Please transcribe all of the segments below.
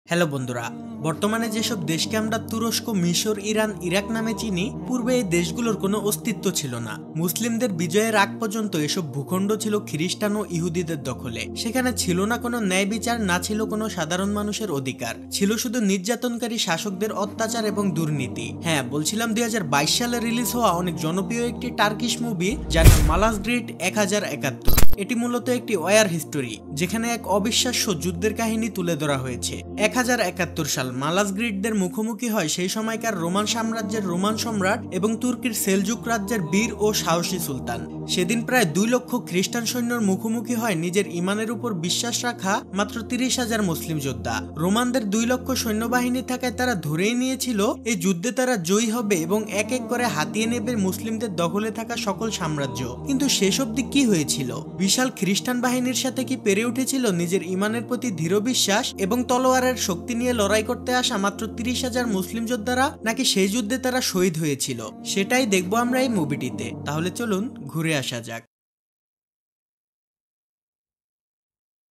Hello বন্ধুরা, বর্তমানে যেসব দেশকে আমরা তুরস্ক, মিশর, ইরান, ইরাক নামে চিনি, পূর্বে এই দেশগুলোর কোনো অস্তিত্ব ছিল না। মুসলিমদের বিজয়ের আগ পর্যন্ত এসব ভূখণ্ড ছিল খ্রিস্টান ও ইহুদিদের দখলে। সেখানে ছিল না কোনো ন্যায় বিচার, না ছিল কোনো সাধারণ মানুষের অধিকার, ছিল শুধু নির্যাতনকারী শাসকদের অত্যাচার এবং দুর্নীতি। হ্যাঁ, বলছিলাম 2022 সালে রিলিজ হওয়া অনেক জনপ্রিয় একটি টার্কিশ মুভি, যার নাম মালাসগ্রিড 1071। এটি মূলত একটি ওয়ার হিস্টোরি, যেখানে এক অবিশ্বাস্য যুদ্ধের কাহিনী তুলে ধরা হয়েছে। 1071 সাল মালাসগ্রিডদের মুখোমুখি হয় সেই সময়কার রোমান সাম্রাজ্যের রোমান সম্রাট এবং তুর্কির সেলজুক রাজ্যের বীর ও সাহসী সুলতান। সেদিন প্রায় 2 লক্ষ খ্রিস্টান সৈন্যর মুখোমুখি হয় নিজের ইমানের উপর বিশ্বাস রাখা মাত্র 30,000 মুসলিম যোদ্ধা। রোমানদের 2 লক্ষ সৈন্যবাহিনী থাকায় তারা ধরেই নিয়েছিল এই যুদ্ধে তারা জয়ী হবে এবং এক এক করে হাতিয়ে নেবে মুসলিমদের দখলে থাকা সকল সাম্রাজ্য। কিন্তু শেষ অবধি কি হয়েছিল? বিশাল খ্রিস্টান বাহিনীর সাথে কি পেরে উঠেছিল নিজের ইমানের প্রতি দৃঢ় বিশ্বাস এবং তলোয়ারের শক্তি নিয়ে লড়াই করতে আসা মাত্র 30,000 মুসলিম যোদ্ধারা, নাকি সেই যুদ্ধে তারা শহীদ হয়েছিল? সেটাই দেখবো আমরা এই মুভিটিতে। তাহলে চলুন ঘুরে আসা যাক।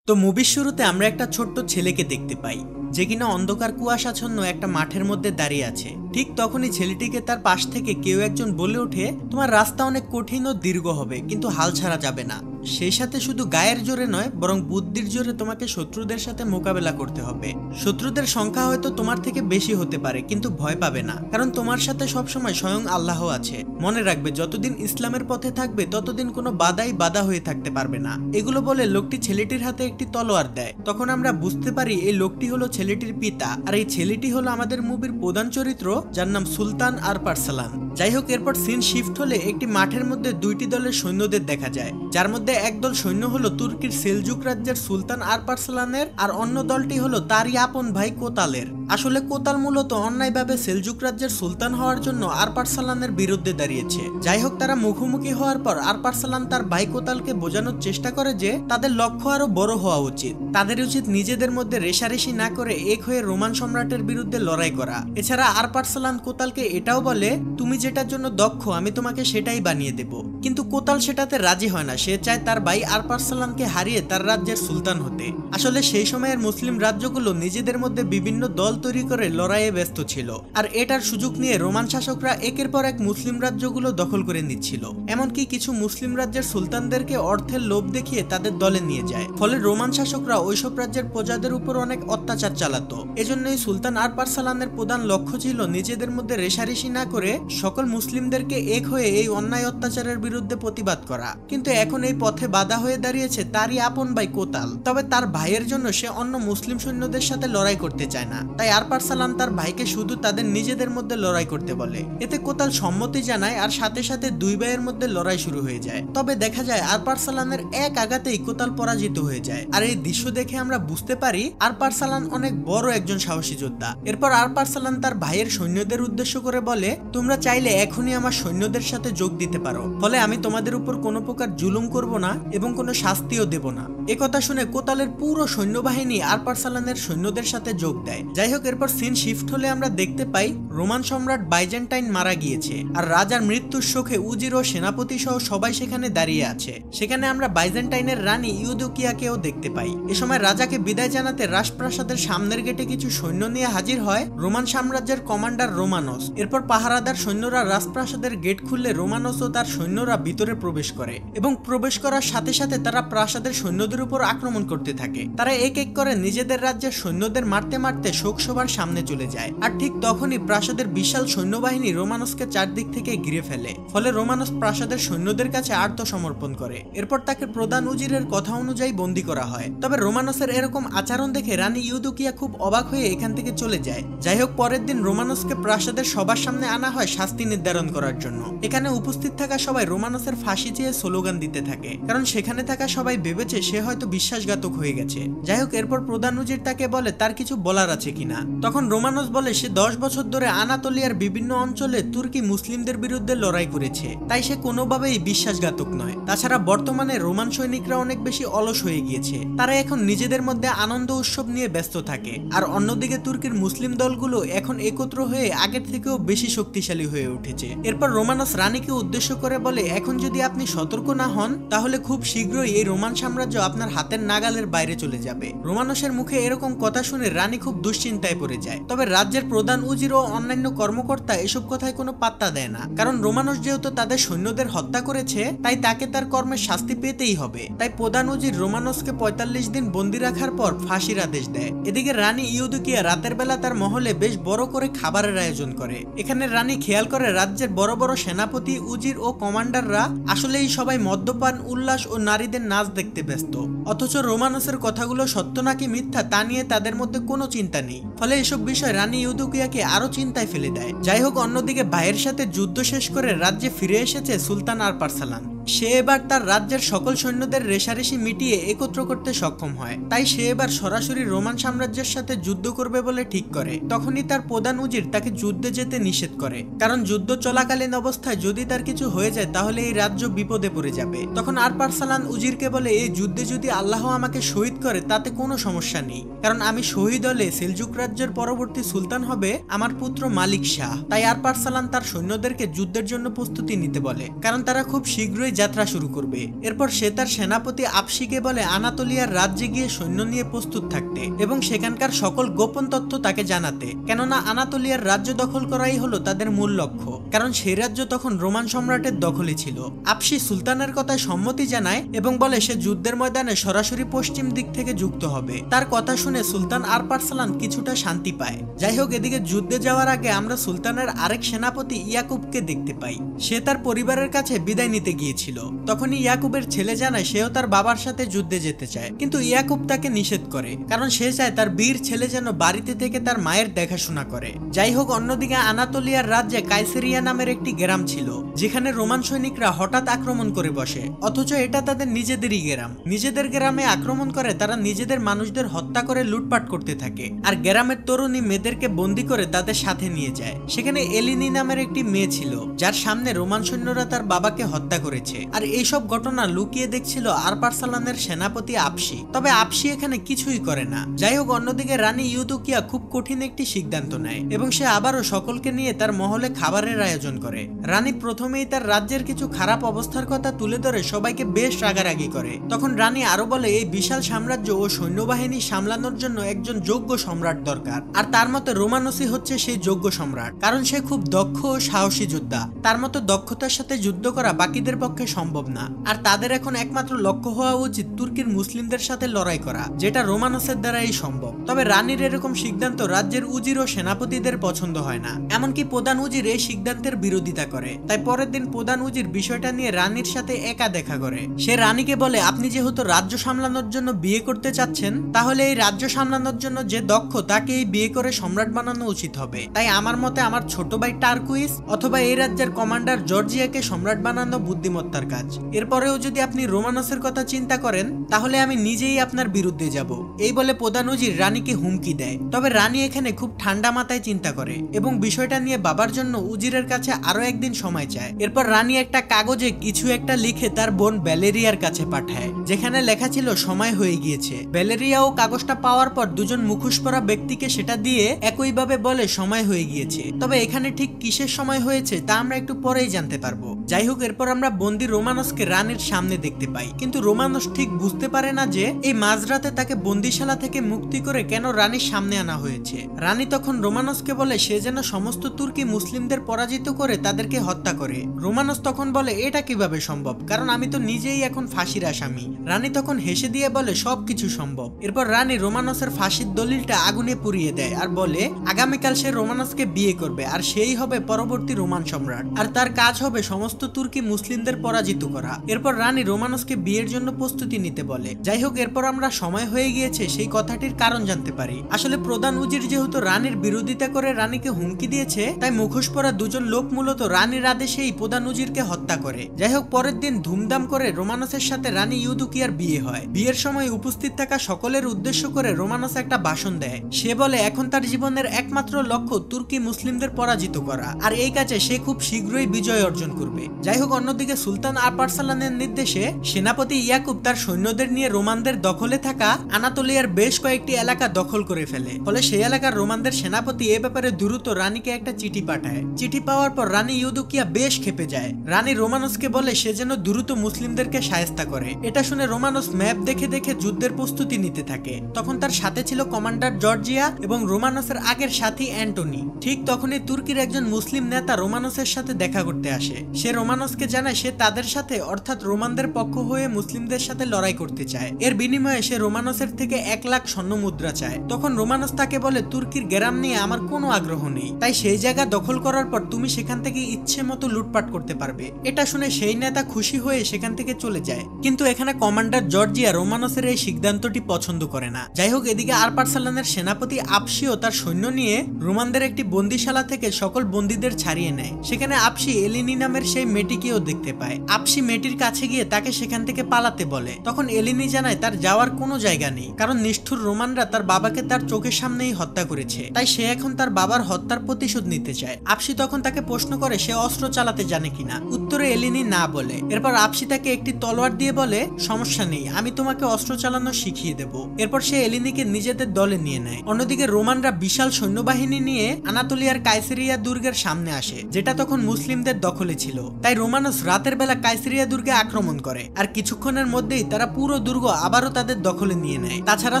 তো মুভির শুরুতে আমরা একটা ছোট্ট ছেলেকে দেখতে পাই, যে কিনা অন্ধকার কুয়াশাচ্ছন্ন একটা মাঠের মধ্যে দাঁড়িয়ে আছে। ঠিক তখনই ছেলেটিকে তার পাশ থেকে কেউ একজন বলে ওঠে, তোমার রাস্তা অনেক কঠিন ও দীর্ঘ হবে, কিন্তু হাল ছাড়া যাবে না। সেই সাথে শুধু গায়ের জোরে নয়, বরং বুদ্ধির জোরে তোমাকে শত্রুদের সাথে মোকাবেলা করতে হবে। শত্রুদের সংখ্যা হয়তো তোমার থেকে বেশি হতে পারে, কিন্তু ভয় পাবে না, কারণ তোমার সাথে সবসময় স্বয়ং আল্লাহ আছে। মনে রাখবে, যতদিন ইসলামের পথে থাকবে ততদিন কোনো বাধাই বাধা হয়ে থাকতে পারবে না। এগুলো বলে লোকটি ছেলেটির হাতে একটি তলোয়ার দেয়। তখন আমরা বুঝতে পারি এই লোকটি হলো ছেলেটির পিতা, আর এই ছেলেটি হলো আমাদের মুভির প্রধান চরিত্র, যার নাম সুলতান আরপারসালান। যাই হোক, এরপর সিন শিফট হলে একটি মাঠের মধ্যে 2টি দলের সৈন্যদের দেখা যায়, যার মধ্যে একদল সৈন্য হলো তুর্কির সেলজুক রাজ্যের সুলতান আরপারসালানের, আর অন্য দলটি হলো তারই আপন ভাই কোতালের। আসলে কোতাল মূলত অন্যায়ভাবে সেলজুক রাজ্যের সুলতান হওয়ার জন্য আরপারসালানের বিরুদ্ধে দাঁড়িয়েছে। যাই হোক, তারা মুখোমুখি হওয়ার পর আরপারসালান তার ভাই কোতালকে বোঝানোর চেষ্টা করে যে তাদের লক্ষ্য আরো বড় হওয়া উচিত। তাদের উচিত নিজেদের মধ্যে রেষারেষি না করে এক হয়ে রোমান সম্রাটের বিরুদ্ধে লড়াই করা। এছাড়া আরপারসালান কোতালকে এটাও বলে, তুমি যেটার জন্য দক্ষ আমি তোমাকে সেটাই বানিয়ে দেব। কিন্তু কোতাল সেটাতে রাজি হয় না। সে চায় তার ভাই আরপারসালানকে হারিয়ে তার রাজ্যের সুলতান হতে। আসলে সেই সময়ের মুসলিম রাজ্যগুলো নিজেদের মধ্যে বিভিন্ন দল তৈরি করে লড়াইয়ে ব্যস্ত ছিল, আর এটার সুযোগ নিয়ে রোমান শাসকরা একের পর এক মুসলিম রাজ্যগুলো দখল করে নিচ্ছিল। এমনকি কিছু মুসলিম রাজ্যের সুলতানদেরকে অর্থের লোভ দেখিয়ে তাদের দলে নিয়ে যায়। ফলে রোমান শাসকরা ওইসব রাজ্যের প্রজাদের উপর অনেক অত্যাচার চালাতো। এজন্যই সুলতান আরপারসালানের প্রধান লক্ষ্য ছিল নিজেদের মধ্যে রেষারেষি না করে সকল মুসলিমদেরকে এক হয়ে এই অন্যায় অত্যাচারের বিরুদ্ধে প্রতিবাদ করা। কিন্তু এখন এই পথে বাধা হয়ে দাঁড়িয়েছে তারই আপন ভাই কোতাল। তবে তার ভাইয়ের জন্য সে অন্য মুসলিম সৈন্যদের সাথে লড়াই করতে চায় না। তাই আরপারসালান তার ভাইকে শুধু তাদের নিজেদের মধ্যে লড়াই করতে বলে। এতে কোতাল সম্মতি জানায়, আর সাথে সাথে দুই ভাইয়ের মধ্যে লড়াই শুরু হয়ে যায়। তবে দেখা যায় আরপারসালানের এক আঘাতেই কোতাল পরাজিত হয়ে যায়। আর এই দৃশ্য দেখে আমরা বুঝতে পারি আরপারসালান অনেক বড় একজন সাহসী যোদ্ধা। এরপর আরপারসালান তার ভাইয়ের সৈন্যদের উদ্দেশ্য করে বলে, তোমরা চাইলে এখনই আমার সৈন্যদের সাথে যোগ দিতে পারো, ফলে আমি তোমাদের উপর কোনো প্রকার জুলুম করব না এবং কোনো শাস্তিও দেব না। একথা শুনে কোতালের পুরো সৈন্যবাহিনী আরপারসালানের সৈন্যদের সাথে যোগ দেয়। যাই হোক, এরপর সিন শিফট হলে আমরা দেখতে পাই রোমান সম্রাট বাইজেন্টাইন মারা গিয়েছে, আর রাজার মৃত্যুর শোকে উজির ও সেনাপতি সহ সবাই সেখানে দাঁড়িয়ে আছে। সেখানে আমরা বাইজেন্টাইনের রানী ইউদোকিয়াকেও দেখতে পাই। এ সময় রাজাকে বিদায় জানাতে রাজপ্রাসাদের সামনের গেটে কিছু সৈন্য নিয়ে হাজির হয় রোমান সাম্রাজ্যের কমান্ডার রোমানস। এরপর পাহারাদার সৈন্যরা রাজপ্রাসাদের গেট খুললে রোমানস ও তার সৈন্যরা ভিতরে প্রবেশ করে, এবং প্রবেশ করার সাথে সাথে তারা প্রাসাদের সৈন্যদের উপর আক্রমণ করতে থাকে। তারা এক এক করে নিজেদের রাজ্যের সৈন্যদের মারতে মারতে শোকসভার সামনে চলে যায়। আর ঠিক তখনই প্রাসাদের বিশাল সৈন্যবাহিনী রোমানসকে চারদিক থেকে ঘিরে ফেলে। ফলে রোমানস প্রাসাদের সৈন্যদের কাছে আত্মসমর্পণ করে। এরপর তাকে প্রধান উজিরের কথা অনুযায়ী বন্দী করা হয়। তবে রোমানসের এরকম আচরণ দেখে রানী ইউদোকিয়া খুব অবাক হয়ে এখান থেকে চলে যায়। যাই হোক, পরের দিন রোমানসকে প্রাসাদের সবার সামনে আনা হয় শাস্তি নির্ধারণ করার জন্য। এখানে উপস্থিত থাকা সবাই রোমানসের ফাঁসি চেয়ে স্লোগান দিতে থাকে, কারণ সেখানে থাকা সবাই ভেবেছে সে হয়তো বিশ্বাসঘাতক হয়ে গেছে। যাই হোক, এরপর প্রধান উজির তাকে বলে তার কিছু বলার আছে কিনা। তখন রোমানস বলে সে 10 বছর ধরে আনাতোলিয়ার বিভিন্ন অঞ্চলে তুর্কি মুসলিমদের বিরুদ্ধে লড়াই করেছে, তাই সে কোনোভাবেই বিশ্বাসঘাতক নয়। তাছাড়া বর্তমানে রোমান সৈনিকরা অনেক বেশি অলস হয়ে গিয়েছে, তারা এখন নিজেদের মধ্যে আনন্দ উৎসব নিয়ে ব্যস্ত থাকে। আর অন্যদিকে তুর্কির মুসলিম দলগুলো এখন একত্র হয়ে আগের থেকেও বেশি শক্তিশালী হয়ে উঠেছে। এরপর রোমানস রানীকে উদ্দেশ্য করে বলে, এখন যদি আপনি সতর্ক না হন তাহলে খুব শীঘ্রই এই রোমান সাম্রাজ্য আপনার হাতের নাগালের বাইরে চলে যাবে। রোমানসের মুখে এরকম কথা শুনে রানী খুব দুশ্চিন্তায় পড়ে যায়। তবে রাজ্যের প্রধান উজির ও অন্যান্য কর্মকর্তা এসব কথায় কোনো পাত্তা দেয় না, কারণ রোমানস যেহেতু তাদের সৈন্যদের হত্যা করেছে তাই তাকে তার কর্মের শাস্তি পেতেই হবে। তাই প্রধান উজির রোমানসকে 45 দিন বন্দী রাখার পর ফাঁসির আদেশ দেয়। এদিকে রানী ইউদোকিয়া রাতের বেলা তার মহলে বেশ বড় করে খাবারের আয়োজন করে। এখানে রানী খেয়াল করে রাজ্যের বড় বড় সেনাপতি, উজির ও কমান্ডাররা আসলেই সবাই মদ্যপান, উল্লাস ও নারীদের নাচ দেখতে ব্যস্ত। অথচ রোমানসের কথাগুলো সত্য নাকি মিথ্যা তা নিয়ে তাদের মধ্যে কোনো চিন্তা নেই। ফলে এসব বিষয় রানী ইউদোকিয়াকে আরো চিন্তায় ফেলে দেয়। যাই হোক, অন্যদিকে ভাইয়ের সাথে যুদ্ধ শেষ করে রাজ্যে ফিরে এসেছে সুলতান আরপারসালান। সে এবার তার রাজ্যের সকল সৈন্যদের রেশারেশি মিটিয়ে একত্র করতে সক্ষম হয়। তাই সে এবার সরাসরি রোমান সাম্রাজ্যের সাথে যুদ্ধ করবে বলে ঠিক করে। তখনই তার প্রধান উজির তাকে যুদ্ধে যেতে নিষেধ করে, কারণ যুদ্ধ চলাকালীন অবস্থায় যদি তার কিছু হয়ে যায় তাহলে এই রাজ্য বিপদে পড়ে যাবে। তখন আরপারসালান উজিরকে বলে, এই যুদ্ধে যদি আল্লাহ আমাকে শহীদ করে তাতে কোনো সমস্যা নেই, কারণ আমি শহীদ হলে সেলজুক রাজ্যের পরবর্তী সুলতান হবে আমার পুত্র মালিক শাহ। তাই আরপারসালান তার সৈন্যদেরকে যুদ্ধের জন্য প্রস্তুতি নিতে বলে, কারণ তারা খুব শীঘ্রই যাত্রা শুরু করবে। এরপর সে তার সেনাপতি আপসিকে বলে আনাতোলিয়ার রাজ্যে গিয়ে সৈন্য নিয়ে প্রস্তুত থাকতে এবং সেখানকার সকল গোপন তথ্য তাকে জানাতে, কেননা আনাতোলিয়ার রাজ্য দখল করাই হলো তাদের মূল লক্ষ্য, কারণ সেই রাজ্য তখন রোমান সম্রাটের দখলে ছিল। আপসি সুলতানের কথায় সম্মতি জানায় এবং বলে সে যুদ্ধের ময়দানে সরাসরি পশ্চিম দিক থেকে যুক্ত হবে। তার কথা শুনে সুলতান আরপারসালান কিছুটা শান্তি পায়। যাই হোক, এদিকে যুদ্ধে যাওয়ার আগে আমরা সুলতানের আরেক সেনাপতি ইয়াকুবকে দেখতে পাই। সে তার পরিবারের কাছে বিদায় নিতে গিয়েছিল। তখনই ইয়াকুবের ছেলে জানায় সেও তার বাবার সাথে যুদ্ধে যেতে চায়, কিন্তু ইয়াকুব তাকে নিষেধ করে, কারণ সে চায় তার বীর ছেলে যেন বাড়িতে থেকে তার মায়ের দেখাশোনা করে। যাই হোক, অন্যদিকে আনাতোলিয়ার রাজ্যে কাইসেরিয়া নামের একটি গ্রাম ছিল, যেখানে রোমান সৈনিকরা হঠাৎ আক্রমণ করে বসে। অথচ এটা তাদের নিজেদেরই গ্রাম। নিজেদের গ্রামে আক্রমণ করে তারা নিজেদের মানুষদের হত্যা করে লুটপাট করতে থাকে, আর গ্রামের তরুণী মেয়েদেরকে বন্দী করে তাদের সাথে নিয়ে যায়। সেখানে এলিনি নামের একটি মেয়ে ছিল, যার সামনে রোমান সৈন্যরা তার বাবাকে হত্যা করেছে। আর এইসব ঘটনা লুকিয়ে দেখছিল আরপারসালানের সেনাপতি আপসি। তবে আপসি এখানে কিছুই করে না। যাই হোক, অন্যদিকে রানী ইউদোকিয়া খুব কঠিন একটি সিদ্ধান্ত নেয় এবং সে আবারও সকলকে নিয়ে তার মহলে খাবারের আয়োজন করে। রানী প্রথমেই তার রাজ্যের কিছু খারাপ অবস্থার কথা তুলে ধরে সবাইকে বেশ রাগারাগি করে। তখন রানী আরো বলে, এই বিশাল সাম্রাজ্য ও সৈন্যবাহিনী সামলানোর জন্য একজন যোগ্য সম্রাট দরকার, আর তার মতে রোমানসই হচ্ছে সেই যোগ্য সম্রাট, কারণ সে খুব দক্ষ ও সাহসী যোদ্ধা। তার মতো দক্ষতার সাথে যুদ্ধ করা বাকিদের পক্ষে সম্ভব না, আর তাদের এখন একমাত্র লক্ষ্য হওয়া উচিত তুর্কির মুসলিমদের সাথে লড়াই করা, যেটা রোমানসের দ্বারাই সম্ভব। তবে রানীর এরকম সিদ্ধান্ত রাজ্যের উজির ও সেনাপতিদের পছন্দ হয় না, এমনকি প্রধান উজির এই সিদ্ধান্তের বিরোধিতা করে। তাই পরের দিন প্রধান উজির বিষয়টা নিয়ে রানীর সাথে একা দেখা করে। সে রানীকে বলে, আপনি যেহেতু রাজ্য সামলানোর জন্য বিয়ে করতে চাচ্ছেন, তাহলে এই রাজ্য সামলানোর জন্য যে দক্ষ তাকে এই বিয়ে করে সম্রাট বানানো উচিত হবে। তাই আমার মতে আমার ছোট ভাই টার্কুইস অথবা এই রাজ্যের কমান্ডার জর্জিয়াকে সম্রাট বানানো বুদ্ধিমত্তার কাজ। এরপরেও যদি আপনি রোমানসের কথা চিন্তা করেন তাহলে আমি নিজেই আপনার বিরুদ্ধে যাব, এই বলে প্রধান উজির রানীকে হুমকি দেয়। তবে রানী এখানে খুব ঠান্ডা মাথায় চিন্তা করে এবং বিষয়টা নিয়ে বাবার জন্য উজিরের কাছে আরো একদিন সময় চায়। এরপর রানী একটা কাগজে কিছু একটা লিখে তার বোন ভ্যালেরিয়ার কাছে পাঠায়, যেখানে লেখা ছিল সময় হয়ে গিয়েছে। ভ্যালেরিয়াও কাগজটা পাওয়ার পর দুজন মুখোশ পরা ব্যক্তিকে সেটা দিয়ে একইভাবে বলে সময় হয়ে গিয়েছে। তবে এখানে ঠিক কিসের সময় হয়েছে তা আমরা একটু পরেই জানতে পারবো। যাই হোক, এরপর আমরা বন্দী রোমানসকে রানীর সামনে দেখতে পাই, কিন্তু রোমানস ঠিক বুঝতে পারে না যে এই মাঝরাতে তাকে বন্দিশালা থেকে মুক্তি করে কেন রানীর সামনে আনা হয়েছে। রানী তখন রোমানসকে বলে সে যেন সমস্ত তুর্কি মুসলিমদের পরাজিত করে তাদেরকে হত্যা করে। রোমানস তখন বলে এটা কিভাবে সম্ভব, কারণ আমি তো নিজেই এখন ফাঁসির আসামি। রানী তখন হেসে দিয়ে বলে সবকিছু সম্ভব। এরপর রানী রোমানসের ফাঁসির দলিলটা আগুনে পুড়িয়ে দেয় আর বলে আগামীকাল সে রোমানসকে বিয়ে করবে আর সেই হবে পরবর্তী রোমান সম্রাট, আর তার কাজ হবে সমস্ত তুর্কি মুসলিমদের পরাজিত করা। এরপর রানী রোমানসকে বিয়ের জন্য প্রস্তুতি নিতে বলে। যাই হোক, এরপর আমরা সময় হয়ে গিয়েছে সেই কথাটির কারণ জানতে পারি। আসলে প্রধান উজির যেহেতু রানীর বিরোধিতা করে রানীকে হুমকি দিয়েছে, তাই মুখোশ পরা দুজন লোক মূলত রানীর আদেশেই প্রধান উজিরকে হত্যা করে। যাই হোক, পরের দিন ধুমধাম করে রোমানসের সাথে রানী ইউদোকিয়ার বিয়ে হয়। বিয়ের সময় উপস্থিত থাকা সকলের উদ্দেশ্য করে রোমানস একটা ভাষণ দেয়। সে বলে এখন তার জীবনের একমাত্র লক্ষ্য তুর্কি মুসলিমদের পরাজিত করা, আর এই কাজে সে খুব শীঘ্রই বিজয় অর্জন করবে। যাই হোক, অন্যদিকে সুলতান আরপারসালানের নির্দেশে সেনাপতি ইয়াকুব তার সৈন্যদের নিয়ে রোমানদের দখলে থাকা আনাতোলিয়ার বেশ কয়েকটি এলাকা দখল করে ফেলে। ফলে সেই এলাকার রোমানদের সেনাপতি এ ব্যাপারে দ্রুত রানীকে একটা চিঠি পাঠায়। চিঠি পাওয়ার পর রানী ইউদোকিয়া বেশ ক্ষেপে যায়। রানী রোমানসকে বলে সে যেন দ্রুত মুসলিমদেরকে শায়েস্তা করে। এটা শুনে রোমানস ম্যাপ দেখে দেখে যুদ্ধের প্রস্তুতি নিতে থাকে। তখন তার সাথে ছিল কমান্ডার জর্জিয়া এবং রোমানসের আগের সাথী অ্যান্টনি। ঠিক তখনই তুর্কির একজন মুসলিম নেতা রোমানসের সাথে দেখা করতে আসে। সে রোমানসকে জানায় সে তাদের সাথে অর্থাৎ রোমানদের পক্ষ হয়ে মুসলিমদের সাথে লড়াই করতে চায়। এর বিনিময়ে সে রোমানসের থেকে 1 লাখ স্বর্ণ মুদ্রা চায়। তখন রোমানস তাকে বলে তুর্কির গ্রাম নিয়ে আমার কোনো আগ্রহ নেই, তাই সেই জায়গা দখল করার পর তুমি সেখান থেকে ইচ্ছে মতো লুটপাট করতে পারবে। এটা শুনে সেই নেতা খুশি হয়ে সেখান থেকে চলে যায়। কিন্তু এখানে কমান্ডার জর্জিয়া রোমানসের এই সিদ্ধান্তটি পছন্দ করে না। যাই হোক, এদিকে আরপারসালানের সেনাপতি আপসিও তার সৈন্য নিয়ে রোমানদের একটি বন্দিশালা থেকে সকল বন্দীদের ছাড়িয়ে নেয়। সেখানে আপসি এলিনি নামের সেই মেয়েটিকেও দেখতে পায়। আপসি মেয়েটির কাছে গিয়ে তাকে সেখান থেকে পালাতে বলে। তখন এলিনি জানায় তার যাওয়ার কোনো জায়গা নেই, কারণ নিষ্ঠুর রোমানরা তার বাবাকে তার চোখের সামনেই হত্যা করেছে, তাই সে এখন তার বাবার হত্যার প্রতিশোধ নিতে চায়। আপসি তখন তাকে প্রশ্ন করে সে অস্ত্র চালাতে জানে কিনা। উত্তরে এলিনি না বলে। এরপর আপসি তাকে একটি তলোয়ার দিয়ে বলে সমস্যা নেই, আমি তোমাকে অস্ত্র চালানো শিখিয়ে দেব। এরপর সে এলিনিকে নিজেদের দলে নিয়ে নেয়। অন্যদিকে রোমানরা বিশাল সৈন্যবাহিনী নিয়ে আনাতোলিয়ার কাইসেরিয়া দুর্গের সামনে আসে, যেটা তখন মুসলিমদের দখলে ছিল। তাই রোমানস রাতের বেলা কাইসেরিয়া দুর্গে আক্রমণ করে, আর কিছুক্ষণের মধ্যেই তারা পুরো দুর্গ আবারও তাদের দখলে নিয়ে নেয়। তাছাড়া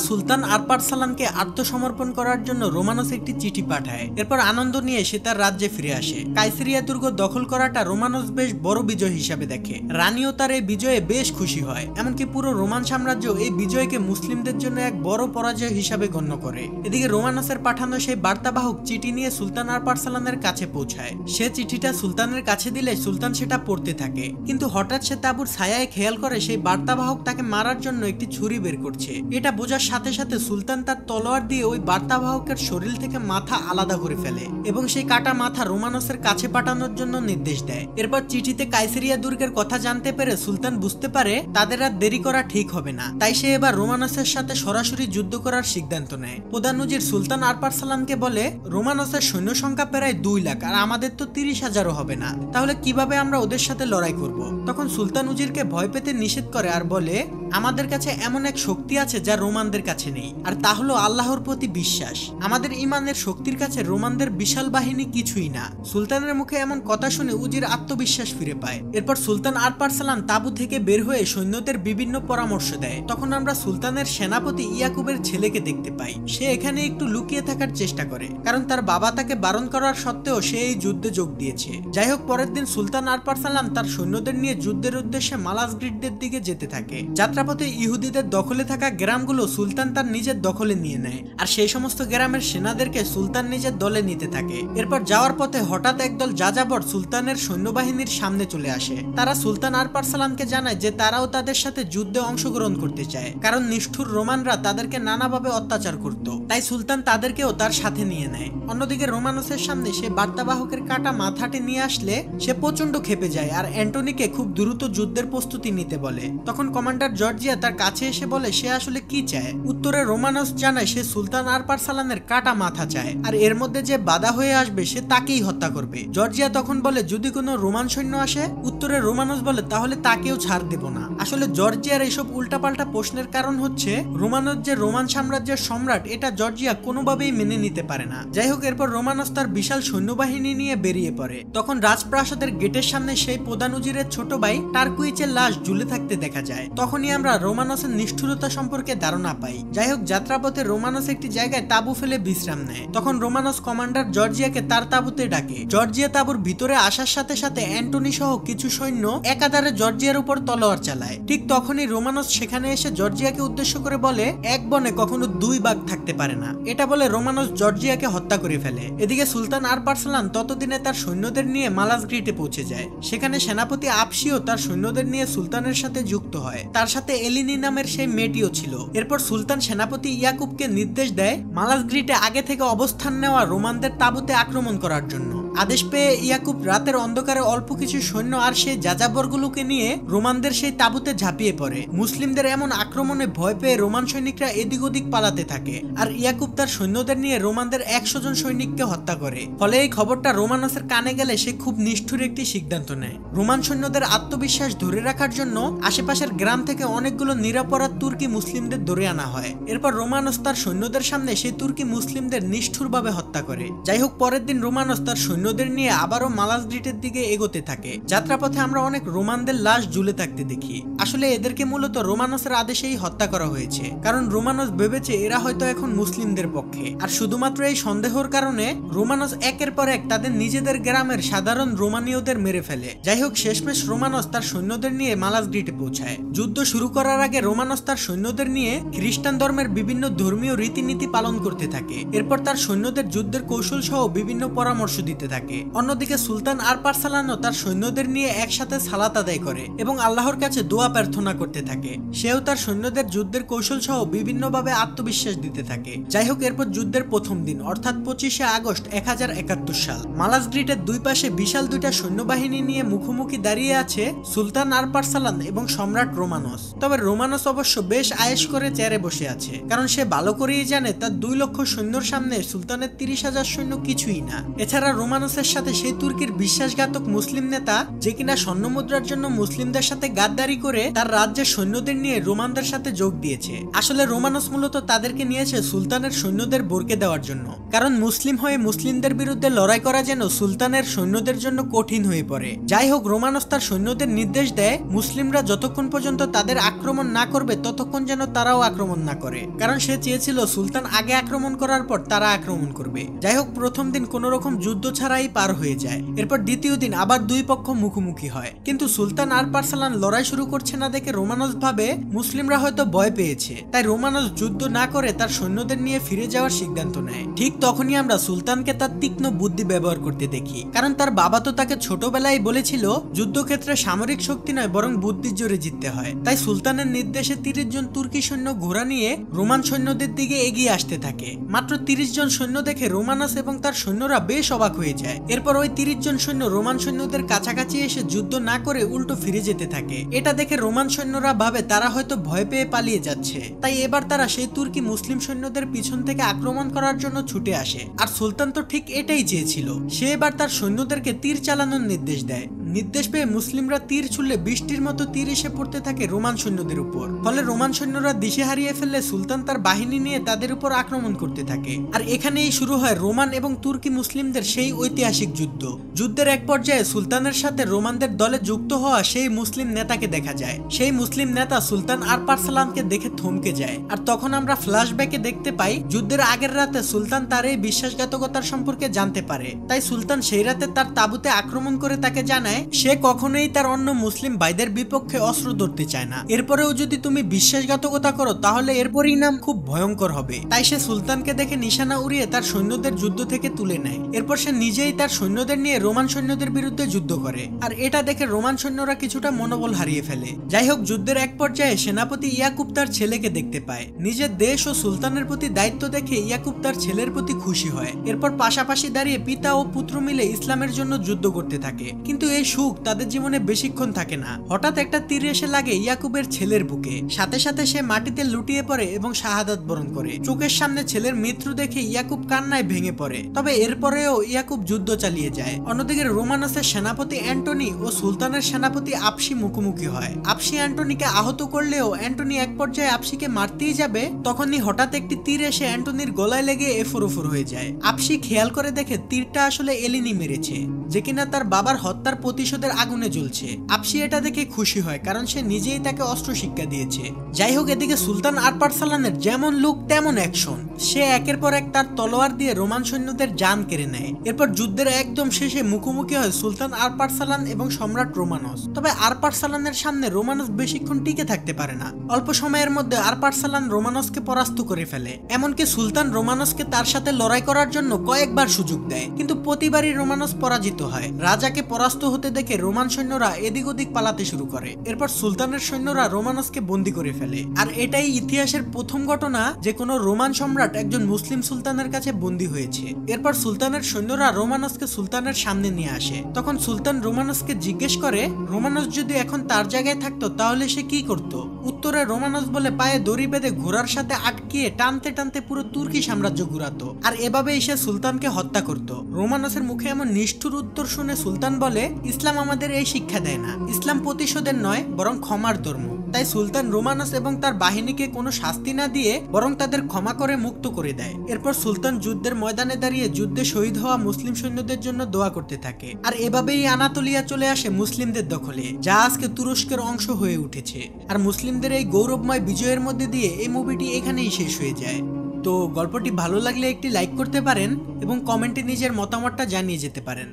সুলতান আরপারসালানকে আত্মসমর্পণ করার জন্য রোমানস একটি চিঠি পাঠায়। এরপর আনন্দ নিয়ে সে তার রাজ্যে ফিরে আসে। কাইসেরিয়া দুর্গ দখল করাটা রোমানস বেশ বড় বিজয় হিসাবে দেখে। রানীও তার এই বিজয়ে বেশ খুশি হয়। এমনকি পুরো রোমান সাম্রাজ্য এই বিজয়কে মুসলিমদের জন্য এক বড় পরাজয় হিসাবে গণ্য করে। এদিকে রোমানসের পাঠানো সেই বার্তাবাহক চিঠি নিয়ে সুলতান আরপারসালানের কাছে পৌঁছায়। সে চিঠিটা সুলতানের কাছে দিলে সুলতান সেটা পড়তে থাকে, কিন্তু হঠাৎ সে তাঁবুর ছায়ায় খেয়াল করে সেই বার্তাবাহক তাকে মারার জন্য একটি ছুরি বের করছে। এটা বোঝার সাথে সাথে সুলতান তার তলোয়ার দিয়ে ওই বার্তাবাহকের শরীর থেকে মাথা আলাদা করে ফেলে এবং সেই কাটা মাথা রোমানসের কাছে পাঠানোর জন্য নির্দেশ দেয়। এরপর চিঠিতে কাইসেরিয়া দুর্গের কথা জানতে পেরে সুলতান বুঝতে পারে তাদের আর দেরি করা ঠিক হবে না, তাই সে এবার রোমানসের সাথে সরাসরি যুদ্ধ করার সিদ্ধান্ত নেয়। প্রধান উজির সুলতান আরপারসালানকে বলে রোমানসের সৈন্য সংখ্যা প্রায় 2 লাখ, আর আমাদের তো 30,000ও হবে না, তাহলে কিভাবে আমরা ওদের সাথে লড়াই করব? তখন সুলতান উজিরকে ভয় পেতে নিষেধ করে আর বলে আমাদের কাছে এমন এক শক্তি আছে যা রোমানদের কাছে নেই, আর তা হলো আল্লাহর প্রতি বিশ্বাস। আমাদের ইমানের শক্তির কাছে রোমানদের বিশাল বাহিনী কিছুই না। সুলতানের মুখে এমন কথা শুনে উজির আত্মবিশ্বাস ফিরে পায়। এরপর সুলতান আরপারসালান তাবু থেকে বের হয়ে সৈন্যদের বিভিন্ন পরামর্শ দেয়। তখন আমরা সুলতানের সেনাপতি ইয়াকুবের ছেলেকে দেখতে পাই। সে এখানে একটু লুকিয়ে থাকার চেষ্টা করে, কারণ তার বাবা তাকে বারণ করার সত্ত্বেও সে এই যুদ্ধে যোগ দিয়েছে। যাই হোক, পরের দিন সুলতান আরপারসালান তার সৈন্যদের নিয়ে যুদ্ধের উদ্দেশ্যে মালাজগ্রিডদের দিকে যেতে থাকে। যাত্রাপথে ইহুদিদের দখলে থাকা গ্রামগুলো সুলতান তার নিজের দখলে নিয়ে নেয়, আর সেই সমস্ত গ্রামের সেনাদেরকে সুলতান নিজের দলে নিতে থাকে। এরপর যাওয়ার পথে হঠাৎ একদল যাযাবর সুলতানের সৈন্যবাহিনীর সামনে চলে আসে। তারা সুলতান আরপারসালানকে জানায় যে তারাও তাদের সাথে যুদ্ধে অংশগ্রহণ করতে চায়, কারণ নিষ্ঠুর রোমানরা তাদেরকে নানাভাবে অত্যাচার করত। তাই সুলতান তাদেরকেও তার সাথে নিয়ে নেয়। অন্যদিকে রোমানসের সামনে সে বার্তাবাহকের কাটা মাথাটি নিয়ে আসলে সে প্রচন্ড ক্ষেপে যায় আর অ্যান্টনিকে খুব দ্রুত যুদ্ধের প্রস্তুতি নিতে বলে। তখন কমান্ডার জর্জিয়া তার কাছে এসে বলে সে আসলে কি চায়। উত্তরে রোমানস জানায় সে সুলতান আরপারসালানের কাটা মাথা চায়, আর এর মধ্যে যে বাধা হয়ে আসবে সে তাকেই হত্যা করবে। জর্জিয়া তখন বলে যদি কোনো রোমান সৈন্য আসে। উত্তরে রোমানস বলে তাহলে তাকেও ছাড় দেব না। আসলে জর্জিয়ার এইসব উল্টাপাল্টা প্রশ্নের কারণ হচ্ছে রোমানস যে রোমান সাম্রাজ্যের সম্রাট এটা জর্জিয়া কোনোভাবেই মেনে নিতে পারে না। যাই হোক, এরপর রোমানস তার বিশাল সৈন্যবাহিনী নিয়ে বেরিয়ে পড়ে। তখন রাজপ্রাসাদের গেটের সামনে সেই প্রধান উজিরের ছোট ভাই টারকুইচের লাশ ঝুলে থাকতে দেখা যায়। তখনই আমরা রোমানসের নিষ্ঠুরতা সম্পর্কে ধারণা পাই। যাই হোক, যাত্রাপথে রোমানস একটি জায়গায় তাঁবু ফেলে বিশ্রাম নেয়। তখন রোমানস কমান্ডার জর্জিয়াকে তার তাঁবুতে ডাকে। জর্জিয়া তাঁবুর ভিতরে আসার সাথে সাথে অ্যান্টনি সহ কিছু সৈন্য একাধারে জর্জিয়ার উপর তলোয়ার চালায়। ঠিক তখনই রোমানস সেখানে এসে জর্জিয়াকে উদ্দেশ্য করে বলে এক বনে কখনো 2 বাঘ থাকতে পারে না। এটা বলে রোমানস জর্জিয়াকে হত্যা করে ফেলে। এদিকে সুলতান আরপারসালান ততদিনে তার সৈন্যদের নিয়ে মালাজগ্রিটে পৌঁছে যায়। সেখানে সেনাপতি আপসিও তার সৈন্যদের নিয়ে সুলতানের সাথে যুক্ত হয়। তার সাথে এলিনি নামের সেই মেয়েটিও ছিল। এরপর সুলতান সেনাপতি ইয়াকুবকে নির্দেশ দেয় মালাজগ্রিটে আগে থেকে অবস্থান নেওয়া রোমানদের তাঁবুতে আক্রমণ করার জন্য। আদেশ পেয়ে ইয়াকুব রাতের অন্ধকারে অল্প কিছু সৈন্য আর সেই যাযাবরগুলোকে নিয়ে রোমানদের সেই তাঁবুতে ঝাঁপিয়ে পড়ে। মুসলিমদের এমন আক্রমণে ভয় পেয়ে রোমান সৈনিকরা এদিক ওদিক পালাতে থাকে, আর ইয়াকুব তার সৈন্যদের নিয়ে রোমানদের 100 জন সৈনিককে হত্যা করে। ফলে এই খবরটা রোমানসের কানে গেলে সে খুব নিষ্ঠুর একটি সিদ্ধান্ত নেয়। রোমান সৈন্যদের আত্মবিশ্বাস ধরে রাখার জন্য আশেপাশের গ্রাম থেকে অনেকগুলো নিরপরাধ তুর্কি মুসলিমদের ধরে আনা হয়। এরপর রোমানস তার সৈন্যদের সামনে সেই তুর্কি মুসলিমদের নিষ্ঠুরভাবে হত্যা করে। যাই হোক, পরের দিন রোমানস তার সৈন্যদের নিয়ে আবারও মালাসগ্রিটের দিকে এগোতে থাকে। যাত্রাপথে আমরা অনেক রোমানদের লাশ ঝুলে থাকতে দেখি। আসলে এদেরকে মূলত রোমানসের আদেশেই হত্যা করা হয়েছে, কারণ রোমানস ভেবেছে এরা হয়তো এখন মুসলিমদের পক্ষে। আর শুধুমাত্র এই সন্দেহের কারণে রোমানস একের পর এক তাদের নিজেদের গ্রামের সাধারণ রোমানীয়দের মেরে ফেলে। যাই হোক, শেষমেশ রোমানস তার সৈন্যদের নিয়ে মালাসগ্রিটে পৌঁছায়। যুদ্ধ শুরু করার আগে রোমানস তার সৈন্যদের নিয়ে খ্রিস্টান ধর্মের বিভিন্ন ধর্মীয় রীতিনীতি পালন করতে থাকে। এরপর তার সৈন্যদের যুদ্ধের কৌশল সহ বিভিন্ন পরামর্শ দিতে থাকে। অন্যদিকে সুলতান আরপারসালানও তার সৈন্যদের নিয়ে একসাথে সালাত আদায় করে এবং আল্লাহর কাছে দোয়া প্রার্থনা করতে থাকে। সেও তার সৈন্যদের যুদ্ধের কৌশল সহ বিভিন্নভাবে আত্মবিশ্বাস দিতে থাকে। যাই হোক, এরপর যুদ্ধের প্রথম দিন অর্থাৎ 25শে আগস্ট 1071 সাল। মালাসগ্রিটের দুই পাশে বিশাল দুইটা সৈন্যবাহিনী নিয়ে মুখোমুখি দাঁড়িয়ে আছে সুলতান আরপারসালান এবং সম্রাট রোমানস। তবে রোমানস অবশ্য বেশ আয়েশ করে চেয়ারে বসে আছে, কারণ সে ভালো করেই জানে তার 2 লক্ষ সৈন্যর সামনে সুলতানের 30,000 সৈন্য কিছুই না। এছাড়া রোমানসের সাথে সেই তুর্কির বিশ্বাসঘাতক মুসলিম নেতা, যে কিনা স্বর্ণ মুদ্রার জন্য মুসলিমদের সাথে গাদ্দারি করে তার রাজ্যের সৈন্যদের নিয়ে রোমানদের সাথে যোগ দিয়েছে। আসলে রোমানস মূলত তাদেরকে নিয়েছে সুলতানের সৈন্যদের বরকে দেওয়ার জন্য, কারণ মুসলিম হয়ে মুসলিমদের বিরুদ্ধে লড়াই করা যেন সুলতানের সৈন্যদের জন্য কঠিন হয়ে পড়ে। যাই হোক, রোমানস তার সৈন্যদের নির্দেশ দেয় মুসলিমরা যতক্ষণ পর্যন্ত তাদের আক্রমণ না করবে ততক্ষণ যেন তারাও আক্রমণ না করে, কারণ সে চেয়েছিল সুলতান আগে আক্রমণ করার পর তারা আক্রমণ করবে। যাই হোক, প্রথম দিন কোন রকম যুদ্ধ ছাড়াই পার হয়ে যায়। এরপর দ্বিতীয় দিন আবার দুই পক্ষ মুখোমুখি হয়, কিন্তু সুলতান আরপারসালান লড়াই শুরু করছে না দেখে রোমানস ভাবে মুসলিমরা হয়তো ভয় পেয়েছে, তাই রোমানস যুদ্ধ না করে তার সৈন্যদের নিয়ে ফিরে যাওয়ার সিদ্ধান্ত নেয়। ঠিক তখনই আমরা সুলতানকে তার তীক্ষ্ণ বুদ্ধি ব্যবহার করতে দেখি, কারণ তার বাবা তো তাকে ছোটবেলায় বলেছিল যুদ্ধক্ষেত্রে সামরিক শক্তি নয় বরং বুদ্ধির জোরে জিততে হয়। তাই সুলতানের নির্দেশে 30 জন তুর্কি সৈন্য ঘোড়া নিয়ে রোমান সৈন্যদের দিকে এগিয়ে আসতে থাকে। মাত্র 30 জন সৈন্য দেখে রোমানস এবং তার সৈন্যরা বেশ অবাক হয়ে যায়। এরপর ওই 30 জন সৈন্য রোমান সৈন্যদের কাছাকাছি এসে যুদ্ধ না করে উল্টো ফিরে যেতে থাকে। এটা দেখে রোমান সৈন্যরা ভাবে তারা হয়তো ভয় পেয়ে পালিয়ে যাচ্ছে, তাই এবার তারা সেই তুর্কি মুসলিম সৈন্যদের পিছন থেকে আক্রমণ করার জন্য ছুটে আসে। আর সুলতান তো ঠিক এটাই চেয়েছিল। সে এবার তার সৈন্যদেরকে তীর চালানোর নির্দেশ দেয়। নির্দেশ পেয়ে মুসলিমরা তীর ছুড়লে বৃষ্টির মতো তীর এসে পড়তে থাকে রোমান সৈন্যদের উপর। ফলে রোমান সৈন্যরা দিশে হারিয়ে ফেললে সুলতান তার বাহিনী নিয়ে তাদের উপর আক্রমণ করতে থাকে। আর এখানেই শুরু হয় রোমান এবং তুর্কি মুসলিমদের সেই ঐতিহাসিক যুদ্ধ। যুদ্ধের এক পর্যায়ে সুলতানের সাথে রোমানদের দলে যুক্ত হওয়া সেই মুসলিম নেতাকে দেখা যায়। সেই মুসলিম নেতা সুলতান আরপারসালানকে দেখে থমকে যায়। আর তখন আমরা ফ্ল্যাশব্যাকে দেখতে পাই যুদ্ধের আগের রাতে সুলতান তার এই বিশ্বাসঘাতকতার সম্পর্কে জানতে পারে। তাই সুলতান সেই রাতে তার তাঁবুতে আক্রমণ করে তাকে জানায় সে কখনোই তার অন্য মুসলিম ভাইদের বিপক্ষে অস্ত্র ধরতে চায় না। এরপরেও যদি তুমি বিশ্বাসঘাতকতা করো তাহলে এর পরিণাম খুব ভয়ঙ্কর হবে। তাই সে সুলতানকে দেখে নিশানা উড়িয়ে তার সৈন্যদের যুদ্ধ থেকে তুলে নেয়। এরপর সে নিজেই তার সৈন্যদের নিয়ে রোমান সৈন্যদের বিরুদ্ধে যুদ্ধ করে। আর এটা দেখে রোমান সৈন্যরা কিছুটা মনোবল হারিয়ে ফেলে। যাই হোক, যুদ্ধের এক পর্যায়ে সেনাপতি ইয়াকুব তার ছেলেকে দেখতে পায়। নিজের দেশ ও সুলতানের প্রতি দায়িত্ব দেখে ইয়াকুব তার ছেলের প্রতি খুশি হয়। এরপর পাশাপাশি দাঁড়িয়ে পিতা ও পুত্র মিলে ইসলামের জন্য যুদ্ধ করতে থাকে। কিন্তু এই সুখ তাদের জীবনে বেশিক্ষণ থাকে না। হঠাৎ একটা তীর এসে লাগে ইয়াকুবের ছেলের বুকে। সাথে সাথে সে মাটিতে লুটিয়ে পড়ে এবং শাহাদাত বরণ করে। চোখের সামনে ছেলের মৃত্যু দেখে ইয়াকুব কান্নায় ভেঙে পড়ে। তবে এরপরেও ইয়াকুব যুদ্ধ চালিয়ে যায়। অন্যদিকে রোমানসের সেনাপতি অ্যান্টনি ও সুলতানের সেনাপতি আপসি মুখোমুখি হয়। আপসি অ্যান্টনিকে আহত করলেও অ্যান্টনি এক পর্যায়ে আপসিকে মারতেই যাবে, তখনই হঠাৎ একটি তীর এসে অ্যান্টনির গলায় লেগে এফোর ওফোর হয়ে যায়। আপসি খেয়াল করে দেখে তীরটা আসলে এলিনি মেরেছে, যে কিনা তার বাবার হত্যার প্রতিশোধের আগুনে জ্বলছে। আপসি এটা দেখে খুশি হয়, কারণ সে নিজেই তাকে অস্ত্র শিক্ষা দিয়েছে। যাই হোক, এদিকে সুলতান আরপারসালানের যেমন লুক তেমন অ্যাকশন। সে একের পর এক তার তলোয়ার দিয়ে রোমান সৈন্যদের জান কেড়ে নেয়। এরপর যুদ্ধের একদম শেষে মুখোমুখি হয় সুলতান আরপারসালান এবং সম্রাট রোমানস। তবে আরপারসালানের সামনে রোমানস বেশিক্ষণ টিকে থাকতে পারে না। অল্প সময়ের মধ্যে আরপারসালান রোমানসকে পরাস্ত করে ফেলে। এমনকি সুলতান রোমানসকে তার সাথে লড়াই করার জন্য কয়েকবার সুযোগ দেয়, কিন্তু প্রতিবারই রোমানস পরাজিত হয়। রাজাকে পরাস্ত হতে দেখে রোমান সৈন্যরা এদিক ওদিক পালাতে শুরু করে। এরপর সুলতানের সৈন্যরা রোমানসকে বন্দী করে ফেলে। আর এটাই ইতিহাসের প্রথম ঘটনা যে কোনো রোমান সম্রাট একজন মুসলিম সুলতানের কাছে বন্দী হয়েছে। এরপর সুলতানের সৈন্যরা রোমানসকে সুলতানের সামনে নিয়ে আসে। তখন সুলতান রোমানসকে জিজ্ঞেস করে রোমানস যদি এখন তার জায়গায় থাকতো তাহলে সে কি করত। উত্তরে রোমানস বলে পায়ে দড়ি বেঁধে ঘোড়ার সাথে আটকিয়ে টানতে টানতে পুরো তুর্কি সাম্রাজ্য ঘুরাতো, আর এভাবেই সে সুলতানকে হত্যা করত। রোমানসের মুখে এমন নিষ্ঠুর উত্তর শুনে সুলতান বলে, ইসলাম আমাদের এই শিক্ষা দেয় না। ইসলাম প্রতিশোধের নয় বরং ক্ষমার ধর্ম। তাই সুলতান রোমানাস এবং তার বাহিনীকে কোনো শাস্তি না দিয়ে বরং তাদের ক্ষমা করে মুক্ত করে দেয়। এরপর সুলতান যুদ্ধের ময়দানে দাঁড়িয়ে যুদ্ধে শহীদ হওয়া মুসলিম সৈন্যদের জন্য দোয়া করতে থাকে। আর এভাবেই আনাতোলিয়া চলে আসে মুসলিমদের দখলে, যা আজকে তুরস্কের অংশ হয়ে উঠেছে। আর মুসলিমদের এই গৌরবময় বিজয়ের মধ্যে দিয়ে এই মুভিটি এখানেই শেষ হয়ে যায়। তো গল্পটি ভালো লাগলে একটি লাইক করতে পারেন এবং কমেন্টে নিজের মতামতটা জানিয়ে যেতে পারেন।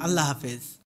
আল্লাহ হাফেজ।